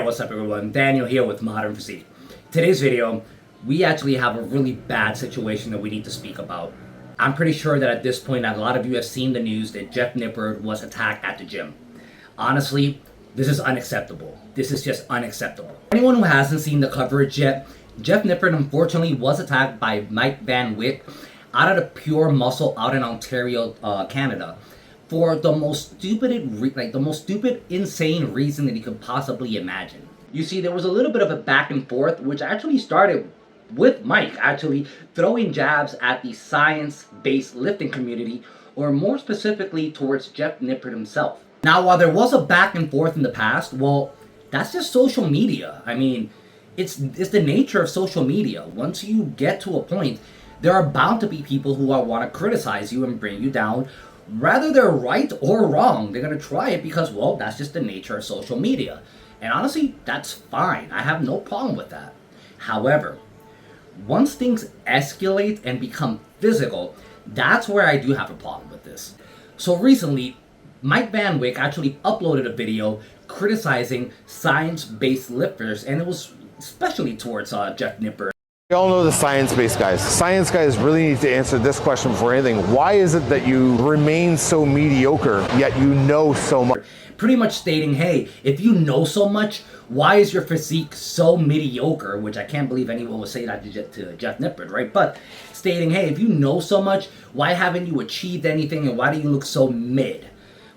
what's up everyone? Daniel here with Modern Physique. Today's video, we actually have a really bad situation that we need to speak about. I'm pretty sure that at this point a lot of you have seen the news that Jeff Nippard was attacked at the gym. Honestly, this is unacceptable. This is just unacceptable. Anyone who hasn't seen the coverage yet, Jeff Nippard unfortunately was attacked by Mike Van Wyck out of the Pure Muscle out in Ontario, Canada, for the most stupid, insane reason that you could possibly imagine. You see, there was a little bit of a back and forth, which actually started with Mike actually throwing jabs at the science-based lifting community, or more specifically towards Jeff Nippard himself. Now, while there was a back and forth in the past, well, that's just social media. I mean, it's the nature of social media. Once you get to a point, there are bound to be people who want to criticize you and bring you down. Whether they're right or wrong, they're going to try it because, well, that's just the nature of social media. And honestly, that's fine. I have no problem with that. However, once things escalate and become physical, that's where I do have a problem with this. So recently, Mike Van Wyck actually uploaded a video criticizing science-based lifters, and it was especially towards Jeff Nippard. We all know the science-based guys. Science guys really need to answer this question before anything. Why is it that you remain so mediocre, yet you know so much? Pretty much stating, hey, if you know so much, why is your physique so mediocre? Which I can't believe anyone would say that to Jeff Nippard, right? But stating, hey, if you know so much, why haven't you achieved anything and why do you look so mid?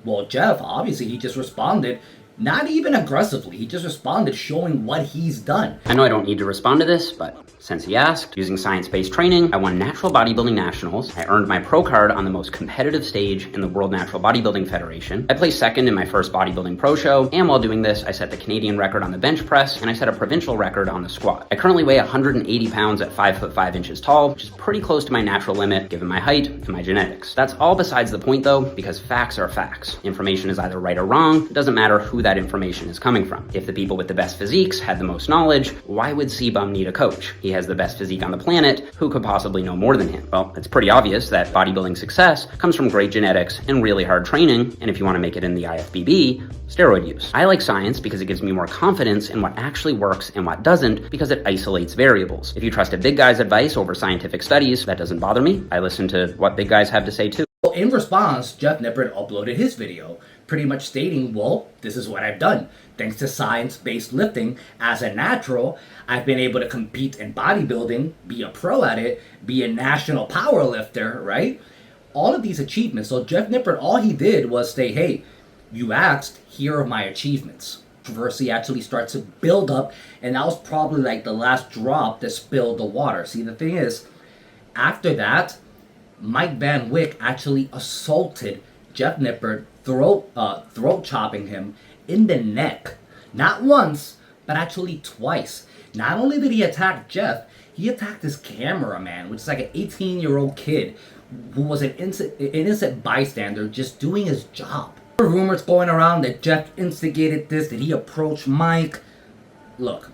Well, Jeff, obviously, he just responded, not even aggressively, he just responded showing what he's done. I know I don't need to respond to this, but since he asked, using science-based training, I won Natural Bodybuilding Nationals. I earned my pro card on the most competitive stage in the World Natural Bodybuilding Federation. I placed second in my first bodybuilding pro show, and while doing this, I set the Canadian record on the bench press, and I set a provincial record on the squat. I currently weigh 180 pounds at 5'5" tall, which is pretty close to my natural limit given my height and my genetics. That's all besides the point though, because facts are facts. Information is either right or wrong. It doesn't matter who that information is coming from. If the people with the best physiques had the most knowledge, why would C-Bum need a coach? He has the best physique on the planet. Who could possibly know more than him? Well, it's pretty obvious that bodybuilding success comes from great genetics and really hard training, and if you want to make it in the IFBB, steroid use. I like science because it gives me more confidence in what actually works and what doesn't, because it isolates variables. If you trust a big guy's advice over scientific studies, that doesn't bother me. I listen to what big guys have to say too. Well, in response, Jeff Nippard uploaded his video, pretty much stating, well, this is what I've done. Thanks to science-based lifting, as a natural, I've been able to compete in bodybuilding, be a pro at it, be a national power lifter, right? All of these achievements. So Jeff Nippard, all he did was say, hey, you asked, here are my achievements. Controversy actually starts to build up, and that was probably like the last drop that spilled the water. See, the thing is, after that, Mike Van Wyck actually assaulted Jeff Nippard, throat chopping him in the neck. Not once, but actually twice. Not only did he attack Jeff, he attacked his cameraman, which is like an 18-year-old kid who was an innocent bystander just doing his job. There were rumors going around that Jeff instigated this, that he approached Mike. Look,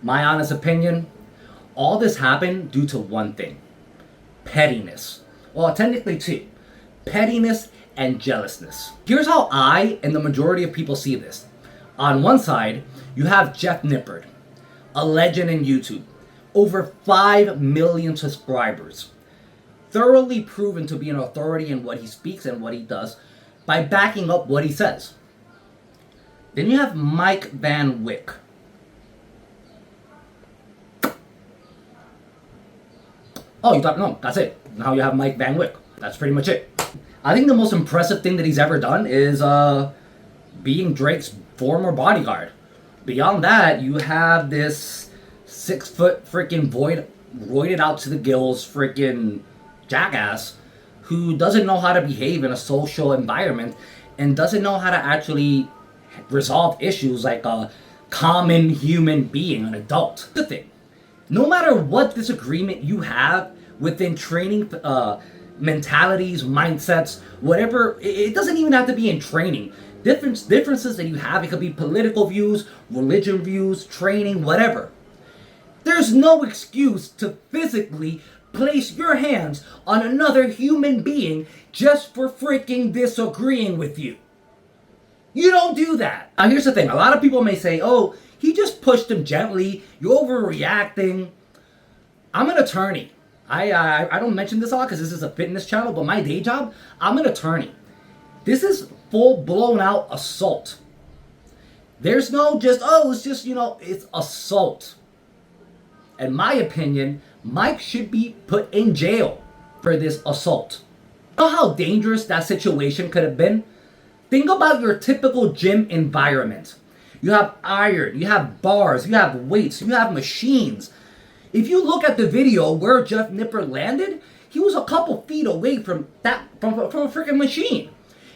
my honest opinion, all this happened due to one thing. Pettiness. Well, technically two. Pettiness and jealousness. Here's how I and the majority of people see this. On one side, you have Jeff Nippard, a legend in YouTube, over 5 million subscribers, thoroughly proven to be an authority in what he speaks and what he does by backing up what he says. Then you have Mike Van Wyck. Oh, you thought, no, that's it. Now you have Mike Van Wyck. That's pretty much it. I think the most impressive thing that he's ever done is being Drake's former bodyguard. Beyond that, you have this 6-foot freaking roided out to the gills freaking jackass who doesn't know how to behave in a social environment and doesn't know how to actually resolve issues like a common human being, an adult. The thing, no matter what disagreement you have within training mentalities, mindsets, whatever, it doesn't even have to be in training. Differences that you have, it could be political views, religion views, training, whatever. There's no excuse to physically place your hands on another human being just for freaking disagreeing with you. You don't do that. Now here's the thing. A lot of people may say, oh, he just pushed him gently. You're overreacting. I'm an attorney. I don't mention this a lot because this is a fitness channel, but my day job, I'm an attorney. This is full blown out assault. There's no just, oh, it's just, it's assault. In my opinion, Mike should be put in jail for this assault. You know how dangerous that situation could have been? Think about your typical gym environment. You have iron, you have bars, you have weights, you have machines. If you look at the video where Jeff Nippard landed, he was a couple feet away from a freaking machine.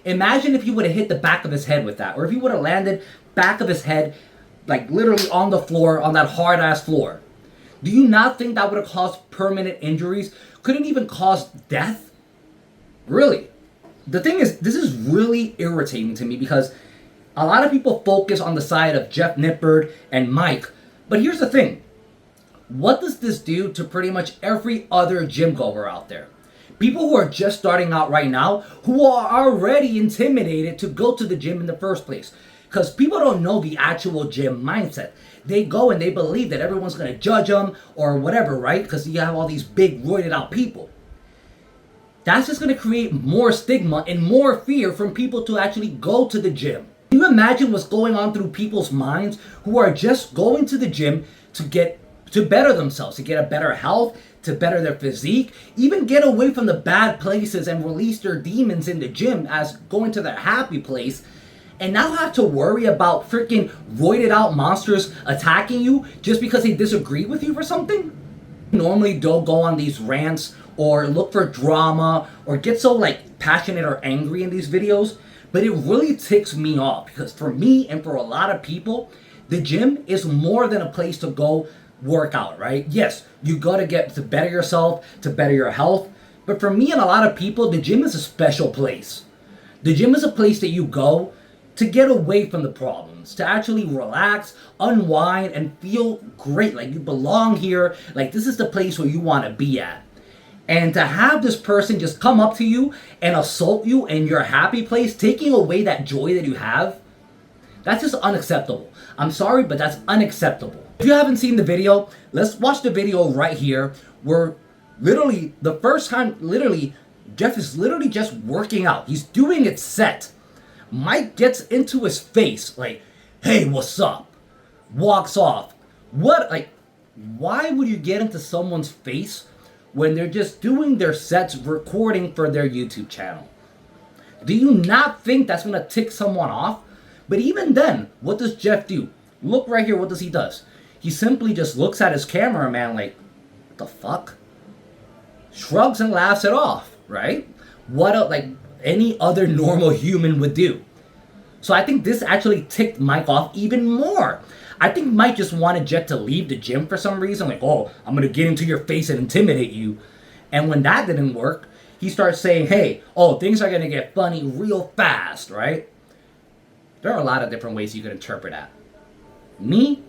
Imagine if he would have hit the back of his head with that, or if he would have landed back of his head, like literally on the floor, on that hard ass floor. Do you not think that would have caused permanent injuries? Couldn't even cause death? Really? The thing is, this is really irritating to me because a lot of people focus on the side of Jeff Nippard and Mike. But here's the thing. What does this do to pretty much every other gym goer out there? People who are just starting out right now, who are already intimidated to go to the gym in the first place. Because people don't know the actual gym mindset. They go and they believe that everyone's going to judge them or whatever, right? Because you have all these big roided out people. That's just going to create more stigma and more fear from people to actually go to the gym. Can you imagine what's going on through people's minds who are just going to the gym to better themselves, to get a better health, to better their physique, even get away from the bad places and release their demons in the gym as going to their happy place, and now have to worry about freaking roided out monsters attacking you just because they disagree with you for something? Normally don't go on these rants or look for drama or get so passionate or angry in these videos, but it really ticks me off because for me and for a lot of people, the gym is more than a place to go work out, right? Yes, you gotta get to better yourself, to better your health, but for me and a lot of people, the gym is a special place. The gym is a place that you go to get away from the problems, to actually relax, unwind, and feel great, like you belong here, like this is the place where you want to be at. And to have this person just come up to you and assault you in your happy place, taking away that joy that you have, that's just unacceptable. I'm sorry, but that's unacceptable. If you haven't seen the video, let's watch the video right here where literally the first time, Jeff is literally just working out. He's doing it set. Mike gets into his face like, hey, what's up? Walks off. Why would you get into someone's face when they're just doing their sets, recording for their YouTube channel? Do you not think that's going to tick someone off? But even then, what does Jeff do? Look right here, what does he does? He simply just looks at his cameraman like, what the fuck? Shrugs and laughs it off, right? Like any other normal human would do. So I think this actually ticked Mike off even more. I think Mike just wanted Jeff to leave the gym for some reason. Like, oh, I'm going to get into your face and intimidate you. And when that didn't work, he starts saying, hey, oh, things are going to get funny real fast, right? There are a lot of different ways you could interpret that. Me,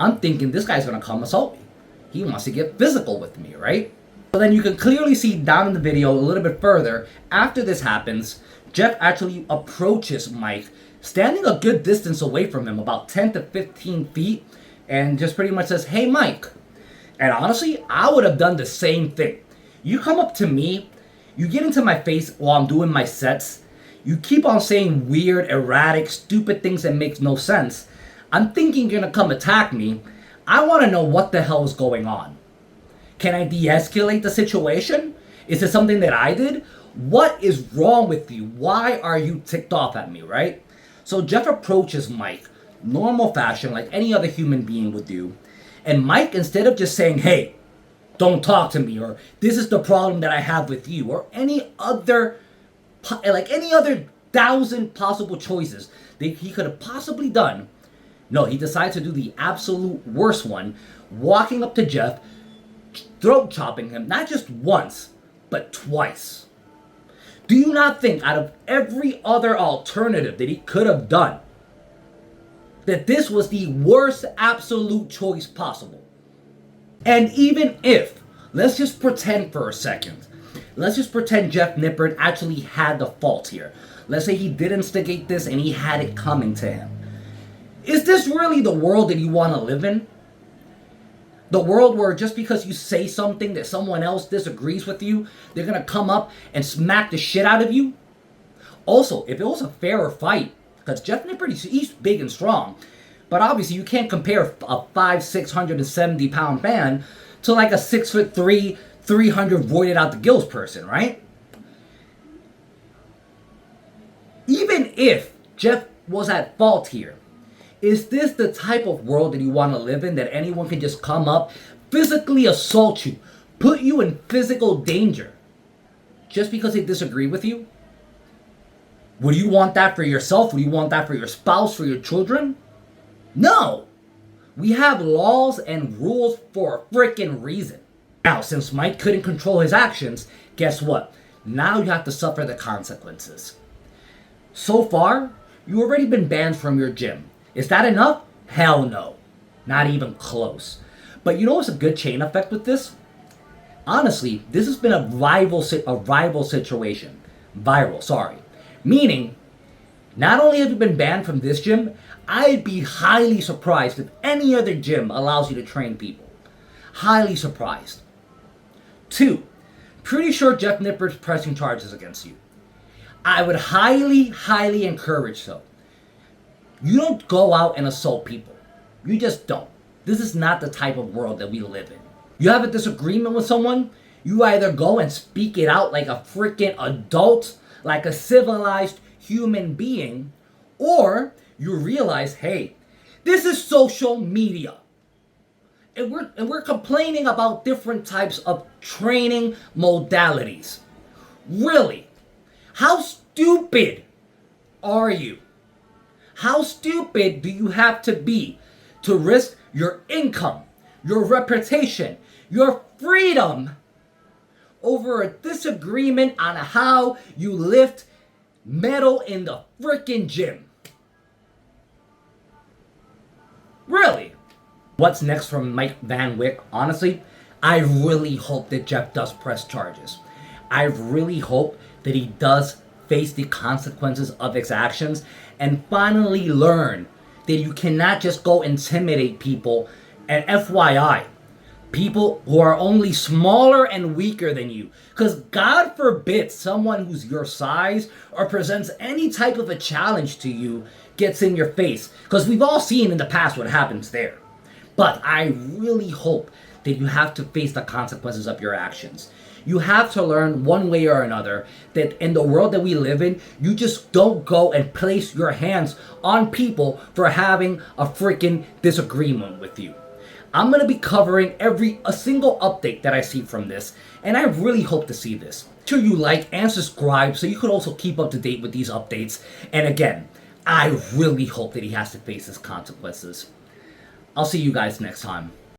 I'm thinking this guy's going to come assault me. He wants to get physical with me, right? So then you can clearly see down in the video a little bit further, after this happens, Jeff actually approaches Mike, standing a good distance away from him, about 10 to 15 feet, and just pretty much says, hey, Mike. And honestly, I would have done the same thing. You come up to me, you get into my face while I'm doing my sets, you keep on saying weird, erratic, stupid things that makes no sense. I'm thinking you're gonna come attack me. I wanna know what the hell is going on. Can I de-escalate the situation? Is it something that I did? What is wrong with you? Why are you ticked off at me, right? So Jeff approaches Mike, normal fashion, like any other human being would do. And Mike, instead of just saying, hey, don't talk to me, or this is the problem that I have with you, or any other 1,000 possible choices that he could have possibly done, no, he decides to do the absolute worst one, walking up to Jeff, throat chopping him, not just once, but twice. Do you not think out of every other alternative that he could have done, that this was the worst absolute choice possible? And even if, let's just pretend for a second, let's just pretend Jeff Nippard actually had the fault here. Let's say he did instigate this and he had it coming to him. Is this really the world that you want to live in? The world where just because you say something that someone else disagrees with you, they're going to come up and smack the shit out of you? Also, if it was a fairer fight, because Jeff Nippard, he's big and strong, but obviously you can't compare a 670 pound man to like a 6'3", 300 voided out the gills person, right? Even if Jeff was at fault here, is this the type of world that you want to live in, that anyone can just come up, physically assault you, put you in physical danger, just because they disagree with you? Would you want that for yourself? Would you want that for your spouse, for your children? No! We have laws and rules for a freaking reason. Now, since Mike couldn't control his actions, guess what? Now you have to suffer the consequences. So far, you've already been banned from your gym. Is that enough? Hell no. Not even close. But you know what's a good chain effect with this? Honestly, this has been a rival situation. Viral, sorry. Meaning, not only have you been banned from this gym, I'd be highly surprised if any other gym allows you to train people. Highly surprised. 2, pretty sure Jeff Nippard's pressing charges against you. I would highly encourage so. You don't go out and assault people. You just don't. This is not the type of world that we live in. You have a disagreement with someone, you either go and speak it out like a freaking adult, like a civilized human being, or you realize, hey, this is social media. And we're complaining about different types of training modalities. Really? How stupid are you? How stupid do you have to be to risk your income, your reputation, your freedom over a disagreement on how you lift metal in the frickin' gym? Really? What's next from Mike Van Wyck? Honestly, I really hope that Jeff does press charges. I really hope that he does face the consequences of his actions and finally learn that you cannot just go intimidate people. And FYI, people who are only smaller and weaker than you. Because God forbid someone who's your size or presents any type of a challenge to you gets in your face. Because we've all seen in the past what happens there. But I really hope that you have to face the consequences of your actions. You have to learn one way or another that in the world that we live in, you just don't go and place your hands on people for having a freaking disagreement with you. I'm going to be covering a single update that I see from this, and I really hope to see this. Make sure you like and subscribe so you can also keep up to date with these updates. And again, I really hope that he has to face his consequences. I'll see you guys next time.